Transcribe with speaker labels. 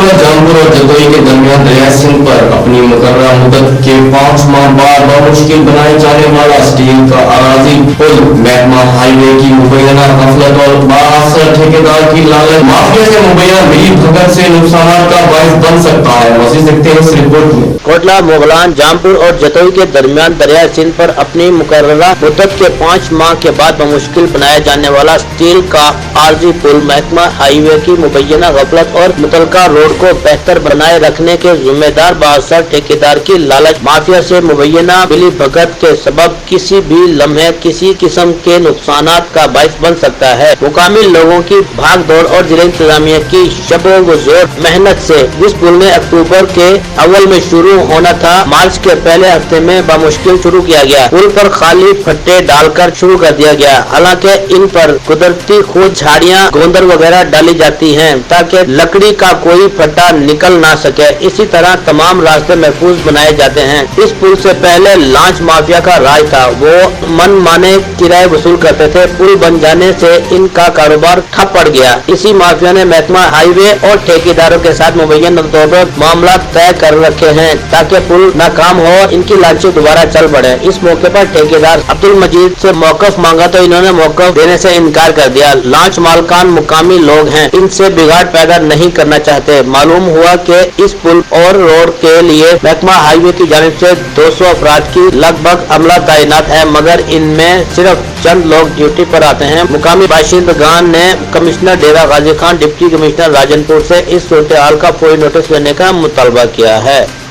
Speaker 1: کوٹلہ جامپور اور جتوئی کے درمیان دریائے سندھ پر اپنی مقررہ مدت کے 5 ماہ بعد بمشکل بنائے جانے والا اسٹیل کا اراضی پل محکمہ ہائی وے کی مبینہ غفلت اور بااثر ٹھیکیدار کی لالچ مافیا سے مبینہ ملی بھگت سے نقصانات کا باعث بن سکتا ہے۔ مزید دیکھتے ہیں اس رپورٹ میں۔
Speaker 2: کوٹلہ، مغلان، جامپور اور جتوئی کے درمیان دریائے سندھ پر اپنی مقررہ مدت کے 5 ماہ کے بعد بمشکل بنایا جانے والا اسٹیل کا عارضی پل محکمہ ہائی وے کی مبینہ غفلت اور متعلقہ روڈ کو بہتر بنائے رکھنے کے ذمہ دار بااثر ٹھیکیدار کی لالچ مافیا سے مبینہ ملی بھگت کے سبب کسی بھی لمحے کسی قسم کے نقصانات کا باعث بن سکتا ہے۔ مقامی لوگوں کی بھاگ دوڑ اور ضلع انتظامیہ کی شب و زور محنت سے اس پل نے اکتوبر کے اول میں شروع ہونا تھا، مارچ کے پہلے ہفتے میں بمشکل شروع کیا گیا۔ پل پر خالی پھٹے ڈال کر شروع کر دیا گیا، حالانکہ ان پر قدرتی خود جھاڑیاں گوندر وغیرہ ڈالی جاتی ہیں تاکہ لکڑی کا کوئی پھٹا نکل نہ سکے۔ اسی طرح تمام راستے محفوظ بنائے جاتے ہیں۔ اس پل سے پہلے لانچ مافیا کا راج تھا، وہ من مانے کرائے وصول کرتے تھے۔ پل بن جانے سے ان کا کاروبار ٹھپ پڑ گیا۔ اسی مافیا نے محکمہ ہائی وے اور ٹھیکیداروں کے ساتھ مبینہ طور پر معاملات طے کر رکھے ہیں تاکہ پل ناکام ہو، ان کی لانچیں دوبارہ چل پڑے۔ اس موقع پر ٹھیکیدار عبدالمجید سے موقف مانگا تو انہوں نے موقف دینے سے انکار کر دیا۔ لانچ مالکان مقامی لوگ ہیں، ان سے بگاڑ پیدا نہیں کرنا چاہتے۔ معلوم ہوا کہ اس پل اور روڈ کے لیے محکمہ ہائی وے کی جانب سے 200 افراد کی لگ بھگ عملہ تعینات ہے، مگر ان میں صرف چند لوگ ڈیوٹی پر آتے ہیں۔ مقامی باشندگان نے commissioner Dera Ghazi Khan, deputy commissioner Rajan پور سے اس صورتحال کا فوری نوٹس لینے کا مطالبہ کیا ہے۔